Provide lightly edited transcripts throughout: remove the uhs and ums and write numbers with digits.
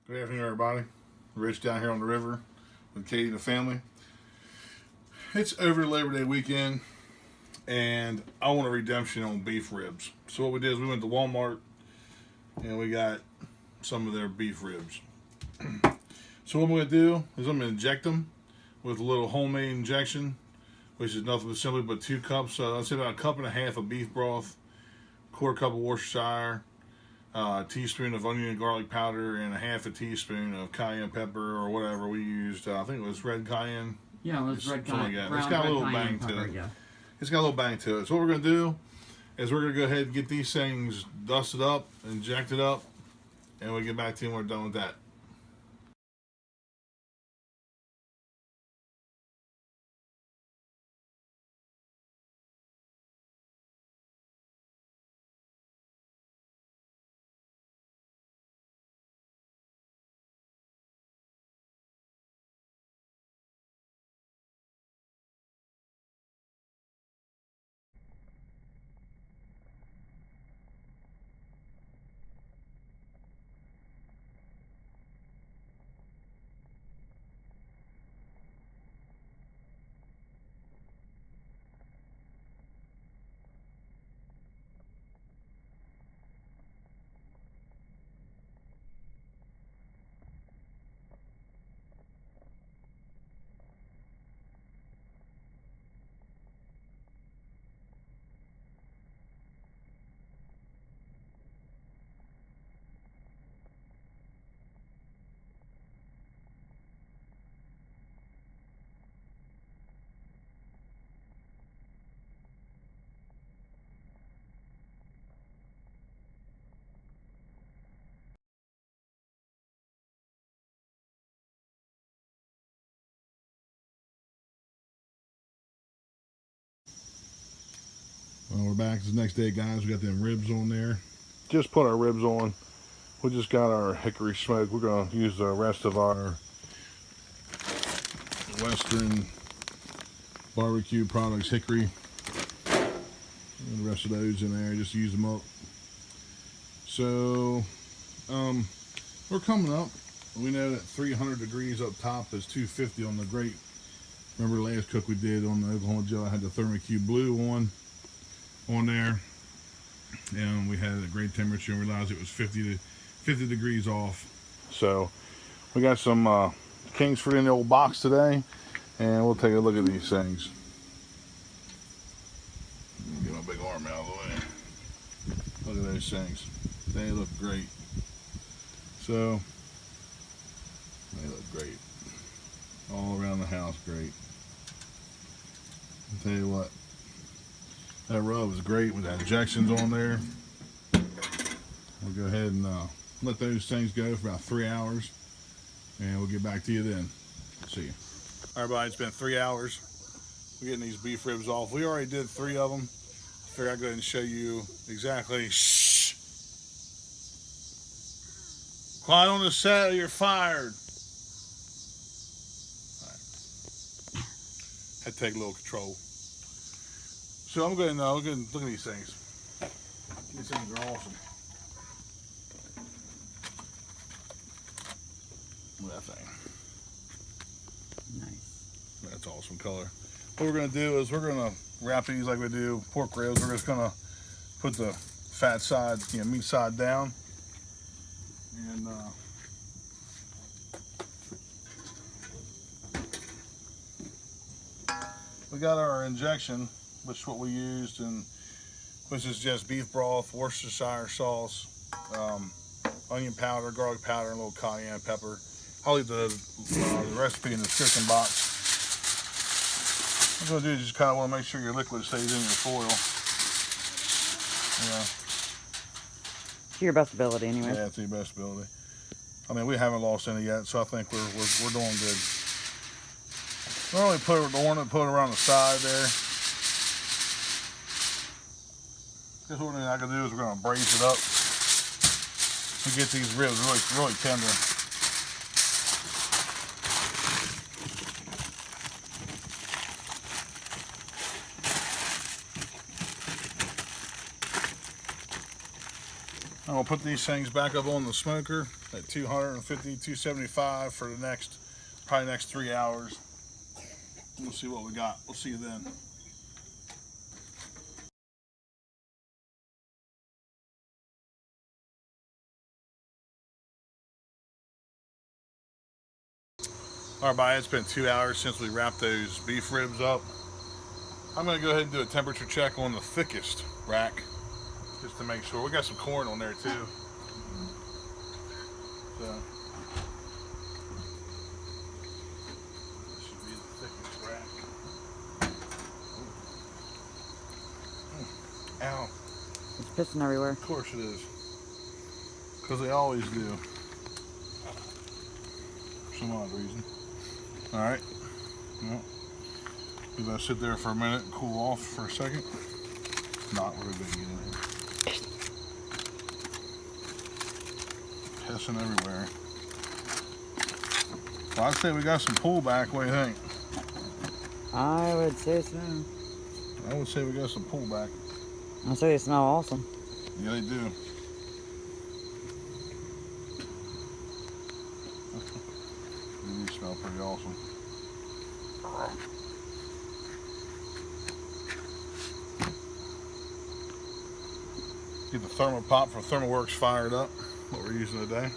Good afternoon, everybody. Rich down here on the river with Katie and the family. It's over Labor Day weekend, and I want a redemption on beef ribs. So what we did is we went to Walmart, and we got some of their beef ribs. So what I'm going to do is I'm going to inject them with a little homemade injection, which is nothing but simply but 2 cups. I'd say about 1.5 cups of beef broth, 1/4 cup of Worcestershire, a teaspoon of onion and garlic powder, and 1/2 teaspoon of cayenne pepper or whatever we used. I think it was red cayenne. Yeah, it was red cayenne. It's got a little bang to it. Yeah. It's got a little bang to it. So what we're going to do is we're going to go ahead and get these things dusted up, injected up, and we'll get back to you when we're done with that. Well, we're back. It's the next day, guys. We got them ribs on there. Just put our ribs on. We just got our hickory smoke. We're going to use the rest of our Western barbecue products, Hickory. And the rest of those in there. Just use them up. So, we're coming up. We know that 300 degrees up top is 250 on the grate. Remember the last cook we did on the Oklahoma Joe, I had the ThermaQ Blue on there, and we had a great temperature and realized it was 50 degrees off. So we got some Kingsford in the old box today, and we'll take a look at these things. Get my big arm out of the way. Look at those things. They look great. So they look great all around the house. Great. I'll tell you what, that rub is great with the injections on there. We'll go ahead and let those things go for about 3 hours, and we'll get back to you then. See you. All right, everybody, it's been 3 hours. We're getting these beef ribs off. We already did 3 of them. I figured I'd go ahead and show you exactly. Shh. Quiet on the set or you're fired. All right. Had to take a little control. So I'm going to look at these things. These things are awesome. Look at that thing. Nice. That's awesome color. What we're going to do is we're going to wrap these like we do pork ribs. We're just going to put the fat side, meat side down. And we got our injection, which is what we used, and which is just beef broth, Worcestershire sauce, onion powder, garlic powder, and a little cayenne pepper. I'll leave the recipe in the description box. What I'm going to do is just kind of want to make sure your liquid stays in your foil. Yeah. To your best ability, anyway. Yeah, to your best ability. I mean, we haven't lost any yet, so I think we're doing good. Normally put it around the side there. This one thing I can do is we're going to braise it up to get these ribs really tender. I'm gonna put these things back up on the smoker at 250, 275 for the probably next 3 hours. We'll see what we got. We'll see you then. Alright, bye. It's been 2 hours since we wrapped those beef ribs up. I'm gonna go ahead and do a temperature check on the thickest rack, just to make sure. We got some corn on there too. So this should be the thickest rack. Ow. It's pissing everywhere. Of course it is. Because they always do. For some odd reason. Alright. Well, we gotta sit there for a minute and cool off for a second. Not really big get in here. Pissing everywhere. Well, I'd say we got some pullback. What do you think? I would say so. I would say we got some pullback. I'd say they smell awesome. Yeah, they do. They do smell pretty awesome. Get the Thermopop for Thermaworks fired up. What we're using today.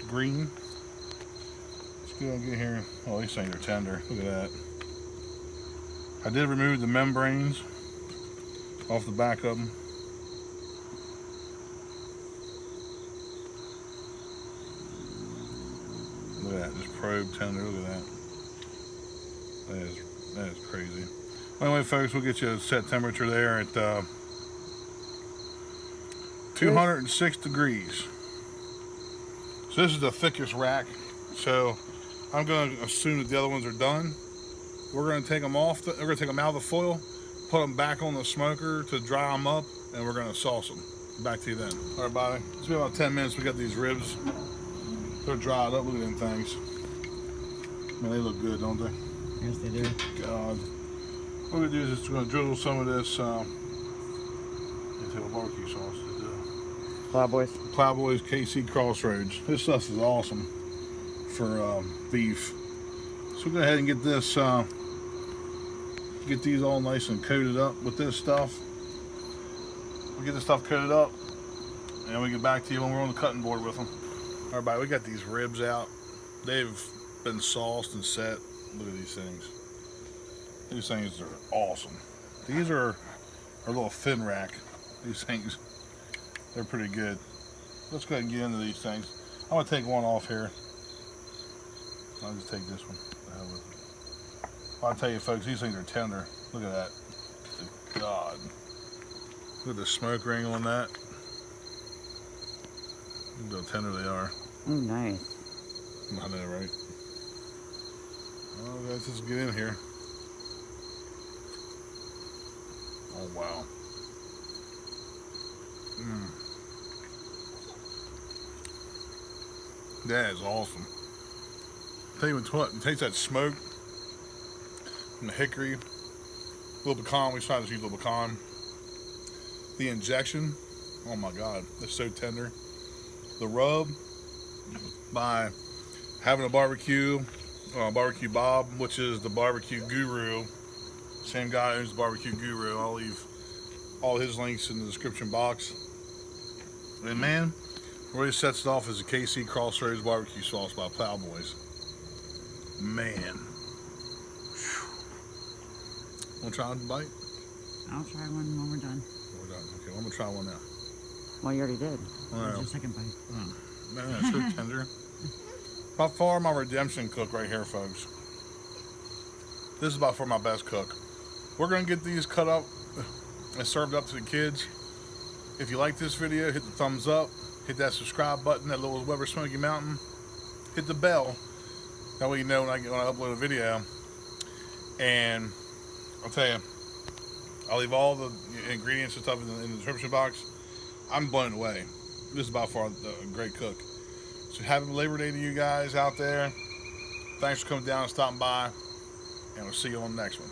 Green. Let's go and get here. Oh, these things are tender. Look at that. I did remove the membranes off the back of them. Look at that, just probe tender. Look at that. That is crazy. Anyway, folks, we'll get you a set temperature there at 206 degrees. So this is the thickest rack. So I'm going to assume that the other ones are done. We're going to take them off. We're going to take them out of the foil, put them back on the smoker to dry them up, and we're going to sauce them. Back to you then. All right, buddy. It's been about 10 minutes. We got these ribs. They're dried up. Look at them things. Man, they look good, don't they? Yes, they do. God. What we're going to do is just going to drizzle some of this into a barbecue sauce. Plowboys. Plowboys KC Crossroads. This stuff is awesome for beef. So we'll go ahead and get this, get these all nice and coated up with this stuff. We'll get this stuff coated up, and we get back to you when we're on the cutting board with them. All right, we got these ribs out. They've been sauced and set. Look at these things. These things are awesome. These are our little thin rack. These things, they're pretty good. Let's go ahead and get into these things. I'm gonna take one off here. I'll just take this one. I'll tell you, folks, these things are tender. Look at that. Good God. Look at the smoke ring on that. Look how tender they are. Oh, nice. I know, right? Oh, let's just get in here. Oh, wow. That is awesome. Tell you what, it takes that smoke from the hickory, little pecan. We decided to use little pecan. The injection, oh my God, it's so tender. The rub by having a barbecue, Barbeque Bob, which is the barbecue guru. Same guy owns the barbecue guru. I'll leave all his links in the description box. And man, really sets it off as a KC Crossroads barbecue sauce by Plowboys. Man. Want to try a bite? I'll try one when we're done. We're done. Okay, I'm going to try one now. Well, you already did. All right. Your second bite. Man, it's so tender. By far my redemption cook right here, folks. This is by far my best cook. We're going to get these cut up and served up to the kids. If you like this video, hit the thumbs up. Hit that subscribe button, that little Weber Smoky Mountain. Hit the bell. That way you know when I upload a video. And I'll tell you, I'll leave all the ingredients and stuff in the description box. I'm blown away. This is by far a great cook. So happy Labor Day to you guys out there. Thanks for coming down and stopping by. And we'll see you on the next one.